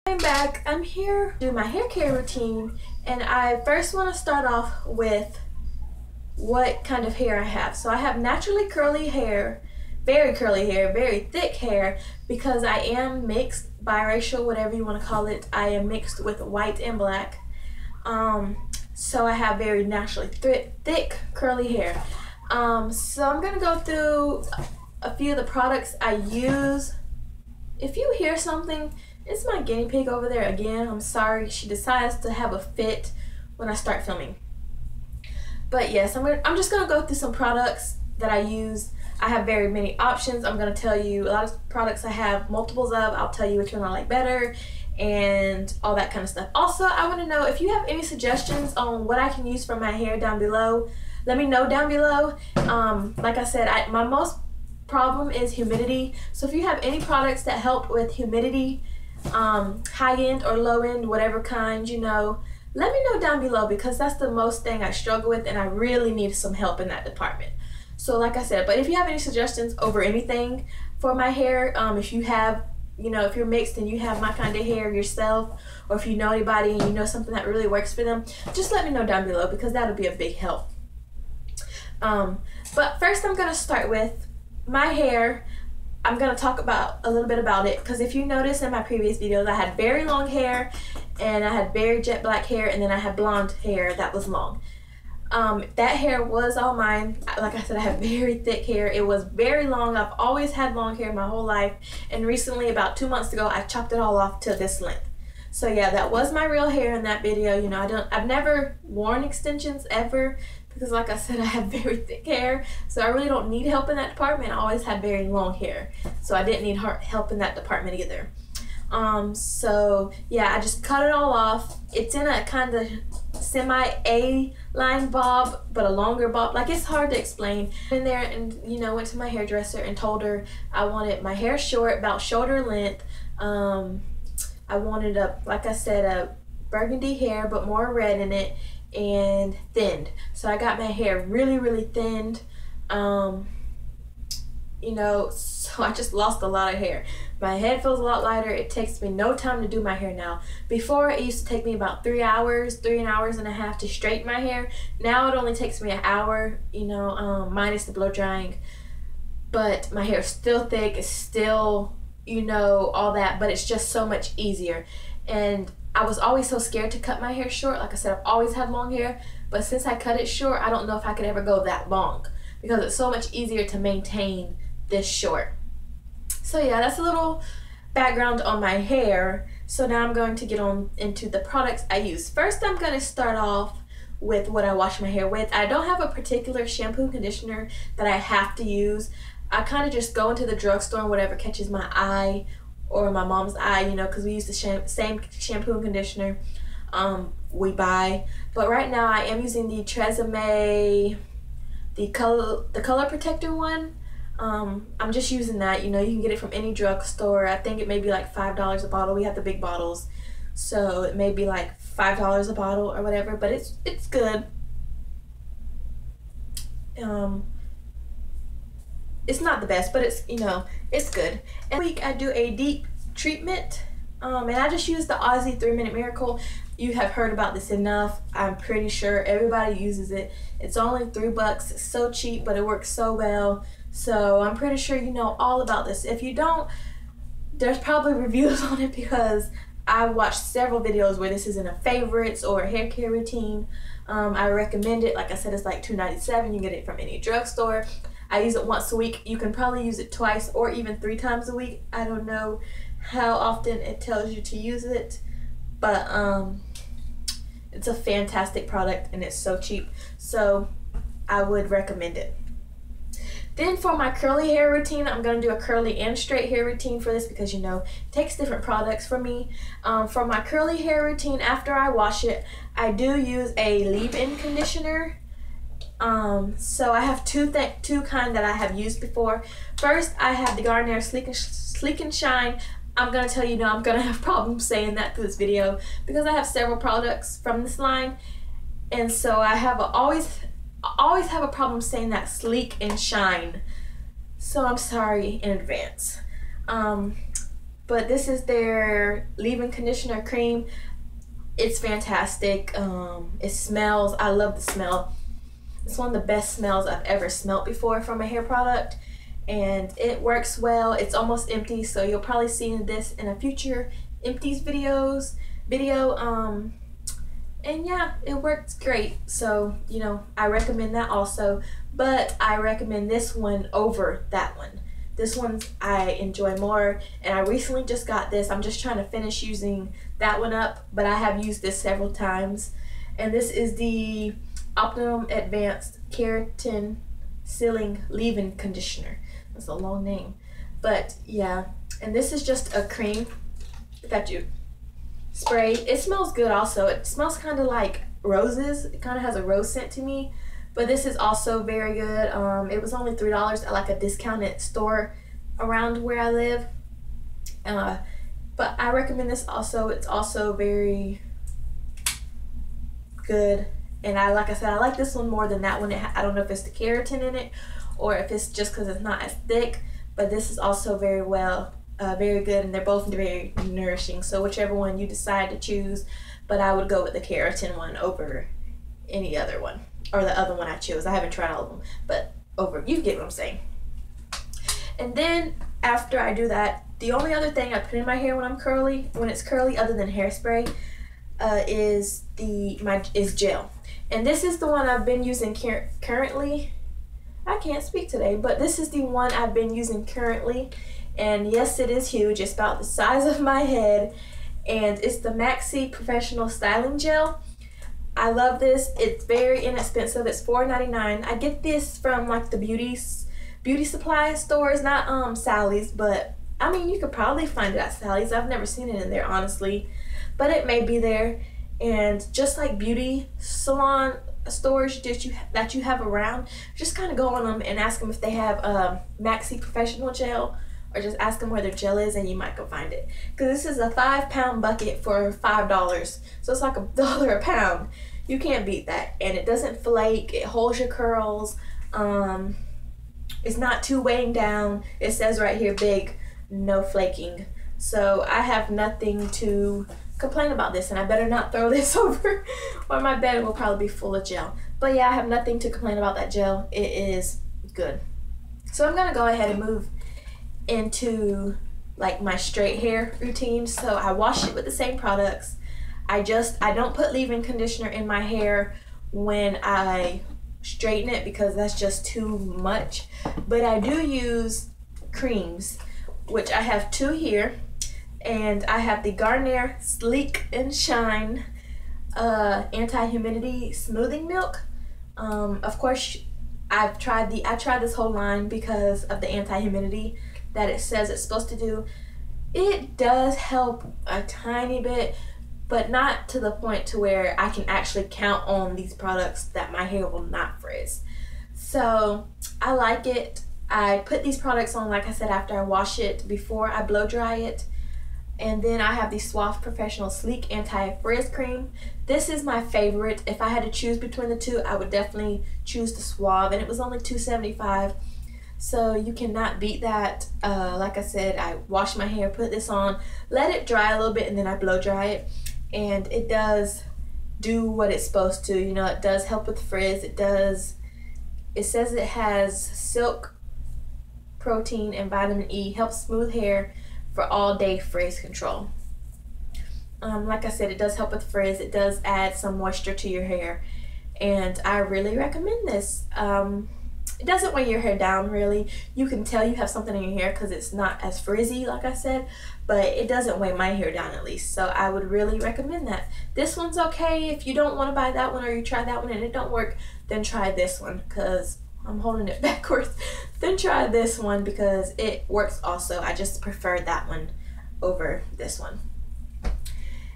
I'm back. I'm here to do my hair care routine, and I first want to start off with what kind of hair I have. So I have naturally curly hair, very thick hair, because I am mixed, biracial, whatever you want to call it. I am mixed with white and black. So I have very naturally thick curly hair. So I'm gonna go through a few of the products I use. If you hear something, it's my guinea pig over there again. I'm sorry, she decides to have a fit when I start filming. But yes, I'm just gonna go through some products that I use. I have very many options. I'm gonna tell you a lot of products I have multiples of. I'll tell you which one I like better and all that kind of stuff. Also, I want to know if you have any suggestions on what I can use for my hair down below. Let me know down below. Like I said, my most problem is humidity. So if you have any products that help with humidity, high end or low end, whatever kind, you know, let me know down below, because that's the most thing I struggle with and I really need some help in that department. So like I said, but if you have any suggestions over anything for my hair, if you have, you know, if you're mixed and you have my kind of hair yourself, or if you know anybody and you know something that really works for them, just let me know down below, because that'll be a big help. But first I'm gonna start with my hair. I'm gonna talk about a little bit about it, because if you notice in my previous videos, I had very long hair and I had very jet black hair, and then I had blonde hair that was long. That hair was all mine. Like I said, I have very thick hair. It was very long. I've always had long hair my whole life, and recently, about 2 months ago, I chopped it all off to this length. So yeah, that was my real hair in that video. You know, I've never worn extensions ever, because like I said, I have very thick hair, so I really don't need help in that department. I always had very long hair, so I didn't need help in that department either. So yeah, I just cut it all off. It's in a kind of semi-A-line bob, but a longer bob. Like, it's hard to explain. In there, and you know, went to my hairdresser and told her I wanted my hair short, about shoulder length. I wanted like I said, a burgundy hair, but more red in it, and thinned. So I got my hair really thinned. You know, so I just lost a lot of hair. My head feels a lot lighter. It takes me no time to do my hair now. Before, it used to take me about 3 hours and a half to straighten my hair. Now it only takes me an hour, you know, minus the blow drying. But my hair is still thick, it's still, you know, all that, but it's just so much easier. And I was always so scared to cut my hair short. Like I said, I've always had long hair, but since I cut it short, I don't know if I could ever go that long, because it's so much easier to maintain this short. So yeah, that's a little background on my hair. So now I'm going to get on into the products I use. First, I'm going to start off with what I wash my hair with. I don't have a particular shampoo and conditioner that I have to use. I kind of just go into the drugstore and whatever catches my eye, or my mom's eye, you know, because we use the same shampoo and conditioner we buy. But right now I am using the Tresemme, the color protector one. I'm just using that. You know, you can get it from any drugstore. I think it may be like $5 a bottle. We have the big bottles, so it may be like $5 a bottle or whatever, but it's good. It's not the best, but it's, you know, it's good. And week I do a deep treatment, and I just use the Aussie 3-Minute Miracle. You have heard about this enough. I'm pretty sure everybody uses it. It's only $3. It's so cheap, but it works so well. So I'm pretty sure you know all about this. If you don't, there's probably reviews on it, because I watched several videos where this is in a favorites or a hair care routine. I recommend it. Like I said, it's like $2.97. You get it from any drugstore. I use it once a week. You can probably use it twice or even 3 times a week. I don't know how often it tells you to use it, but it's a fantastic product and it's so cheap. So I would recommend it. Then for my curly hair routine, I'm going to do a curly and straight hair routine for this, because, you know, it takes different products for me. For my curly hair routine, after I wash it, I do use a leave-in conditioner. So I have two kind that I have used before. First, I have the Garnier Sleek and Shine. I'm going to tell you now, I'm going to have problems saying that through this video, because I have several products from this line. And so I have always have a problem saying that, sleek and shine. So I'm sorry in advance. but this is their leave-in conditioner cream. It's fantastic. It smells, I love the smell. It's one of the best smells I've ever smelled before from a hair product, and it works well. It's almost empty, so you'll probably see this in a future empties video. And yeah, it works great. So, you know, I recommend that also, but I recommend this one over that one. This one I enjoy more, and I recently just got this. I'm just trying to finish using that one up, but I have used this several times. And this is the Optimum Advanced Keratin Sealing Leave-In Conditioner. That's a long name, but yeah. And this is just a cream that you spray. It smells good also. It smells kind of like roses. It kind of has a rose scent to me. But this is also very good. It was only $3 at like a discounted store around where I live. But I recommend this also. It's also very good. And like I said, I like this one more than that one. I don't know if it's the keratin in it or if it's just because it's not as thick. But this is also very good, and they're both very nourishing. So whichever one you decide to choose, but I would go with the keratin one over any other one, or the other one I chose. I haven't tried all of them, but you get what I'm saying. And then after I do that, the only other thing I put in my hair when it's curly, other than hairspray, is gel. And this is the one I've been using currently. I can't speak today, but this is the one I've been using currently. And yes, it is huge. It's about the size of my head. And it's the Maxi Professional Styling Gel. I love this. It's very inexpensive. It's $4.99. I get this from like the beauty supply stores, not Sally's, but I mean, you could probably find it at Sally's. I've never seen it in there, honestly, but it may be there. And just like beauty salon stores that you have around, just kind of go on them and ask them if they have Maxi Professional Gel, or just ask them where their gel is, and you might go find it. Because this is a 5-pound bucket for $5, so it's like $1 a pound. You can't beat that, and it doesn't flake. It holds your curls. It's not too weighing down. It says right here, big, no flaking. So I have nothing to complain about this, and I better not throw this over or my bed will probably be full of gel. But yeah, I have nothing to complain about that gel. It is good. So I'm gonna go ahead and move into like my straight hair routine. So I wash it with the same products. I don't put leave-in conditioner in my hair when I straighten it because that's just too much. But I do use creams, which I have 2 here. And I have the Garnier Sleek and Shine Anti-Humidity Smoothing Milk. Of course, I tried this whole line because of the anti-humidity that it says it's supposed to do. It does help a tiny bit, but not to the point to where I can actually count on these products that my hair will not frizz. So I like it. I put these products on, like I said, after I wash it, before I blow dry it. And then I have the Suave Professional Sleek Anti-Frizz Cream. This is my favorite. If I had to choose between the two, I would definitely choose the Suave, and it was only $2.75. So you cannot beat that. Like I said, I wash my hair, put this on, let it dry a little bit, and then I blow dry it. And it does do what it's supposed to. You know, it does help with frizz. It says it has silk protein and vitamin E, helps smooth hair for all day frizz control. Like I said, it does help with frizz. It does add some moisture to your hair, and I really recommend this. It doesn't weigh your hair down really. You can tell you have something in your hair because it's not as frizzy, like I said, but it doesn't weigh my hair down at least. So I would really recommend that. This one's okay. If you don't want to buy that one, or you try that one and it don't work, then try this one, because I'm holding it backwards. Then try this one because it works also. I just prefer that one over this one.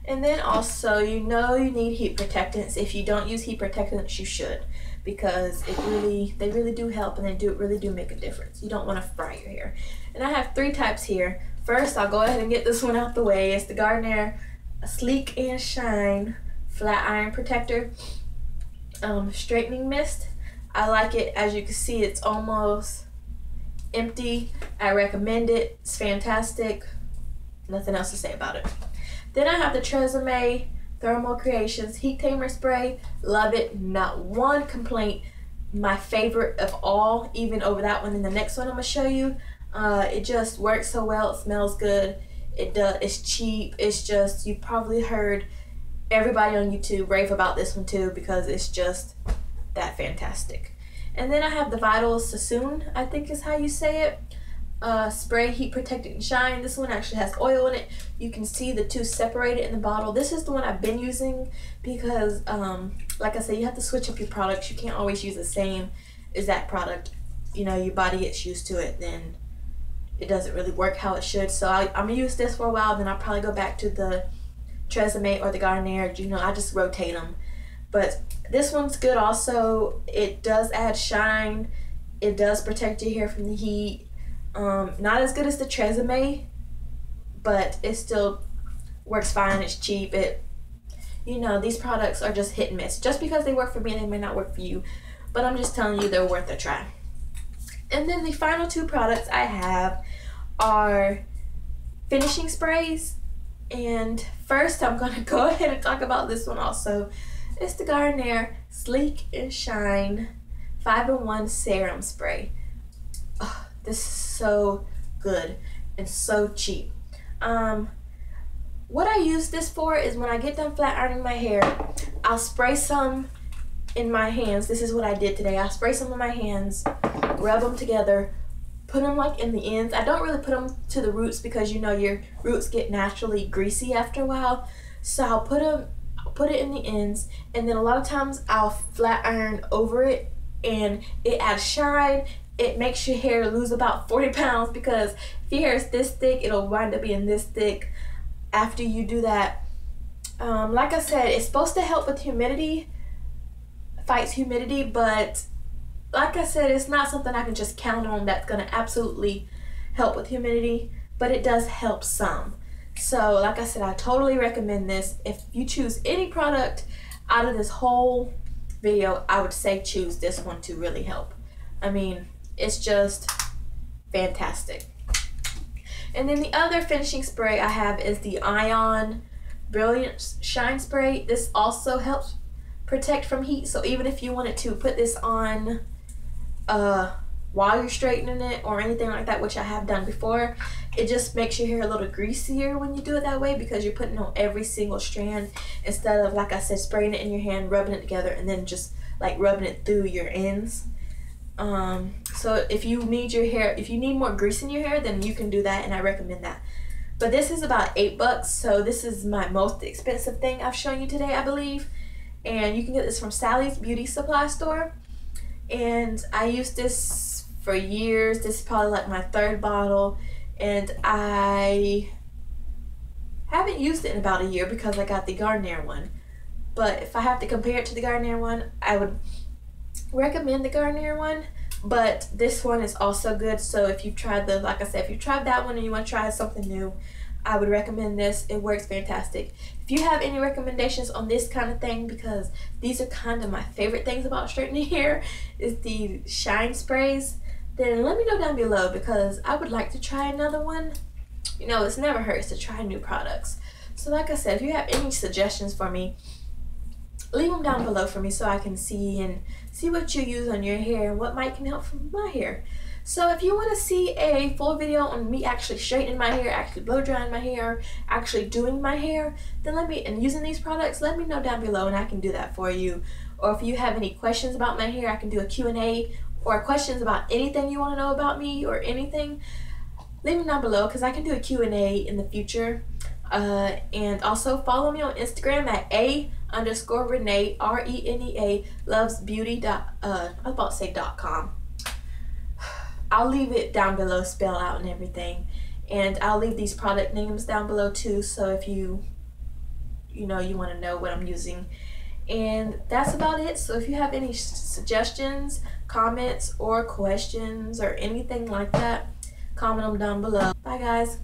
And then also, you know, you need heat protectants. If you don't use heat protectants, you should, because they really do help, and they really do make a difference. You don't want to fry your hair. And I have 3 types here. First, I'll go ahead and get this one out the way. It's the Garnier Sleek and Shine Flat Iron Protector Straightening Mist. I like it. As you can see, it's almost empty. I recommend it. It's fantastic. Nothing else to say about it. Then I have the Tresemme Thermal Creations Heat Tamer Spray. Love it. Not one complaint. My favorite of all, even over that one and the next one I'm going to show you. It just works so well. It smells good. It's cheap. It's just, you've probably heard everybody on YouTube rave about this one too, because it's just that fantastic. And then I have the Vidal Sassoon, I think is how you say it. Spray Heat Protected and Shine. This one actually has oil in it. You can see the two separated in the bottle. This is the one I've been using because like I said, you have to switch up your products. You can't always use the same exact product. You know, your body gets used to it, then it doesn't really work how it should. So I'm gonna use this for a while, then I'll probably go back to the Tresemme or the Garnier. You know, I just rotate them. But this one's good also. It does add shine. It does protect your hair from the heat. Not as good as the Tresemme, but it still works fine. It's cheap. You know, these products are just hit and miss. Just because they work for me, they may not work for you. But I'm just telling you, they're worth a try. And then the final two products I have are finishing sprays. And first, I'm going to go ahead and talk about this one also. It's the Garnier Sleek and Shine 5-in-1 Serum Spray. Oh, this is so good and so cheap. What I use this for is when I get done flat ironing my hair, I'll spray some in my hands. This is what I did today. I'll spray some in my hands, rub them together, put them like in the ends. I don't really put them to the roots because you know your roots get naturally greasy after a while. So I'll put it in the ends, and then a lot of times I'll flat iron over it, and it adds shine. It makes your hair lose about 40 pounds because if your hair is this thick, it'll wind up being this thick after you do that. Like I said, it's supposed to help with humidity, fights humidity, but like I said, it's not something I can just count on that's going to absolutely help with humidity, but it does help some. So like I said, I totally recommend this. If you choose any product out of this whole video, I would say choose this one to really help. I mean, it's just fantastic. And then the other finishing spray I have is the Ion Brilliance Shine Spray. This also helps protect from heat. So even if you wanted to put this on while you're straightening it or anything like that, which I have done before, it just makes your hair a little greasier when you do it that way because you're putting on every single strand instead of, like I said, spraying it in your hand, rubbing it together, and then just like rubbing it through your ends. So if you need more grease in your hair, then you can do that, and I recommend that. But this is about $8, so this is my most expensive thing I've shown you today, I believe. And you can get this from Sally's Beauty Supply Store. And I used this for years. This is probably like my third bottle, and I haven't used it in about a year because I got the Garnier one. But if I have to compare it to the Garnier one, I would recommend the Garnier one. But this one is also good. So if you've tried like I said, if you've tried that one and you want to try something new, I would recommend this. It works fantastic. If you have any recommendations on this kind of thing, because these are kind of my favorite things about straightening hair, is the shine sprays, then let me know down below because I would like to try another one. You know, it's never hurts to try new products. So like I said, if you have any suggestions for me, leave them down below for me so I can see what you use on your hair and what might can help from my hair. So if you want to see a full video on me actually straightening my hair, actually blow drying my hair, actually doing my hair, then and using these products, let me know down below and I can do that for you. Or if you have any questions about my hair, I can do a Q&A, or questions about anything you want to know about me or anything, leave them down below because I can do a Q&A in the future. And also follow me on Instagram at _Renee, RENEA, lovesbeauty. I was about to say .com. I'll leave it down below, spell out and everything, and I'll leave these product names down below too, so if you want to know what I'm using. And that's about it. So if you have any suggestions, comments, or questions or anything like that, comment them down below. Bye guys.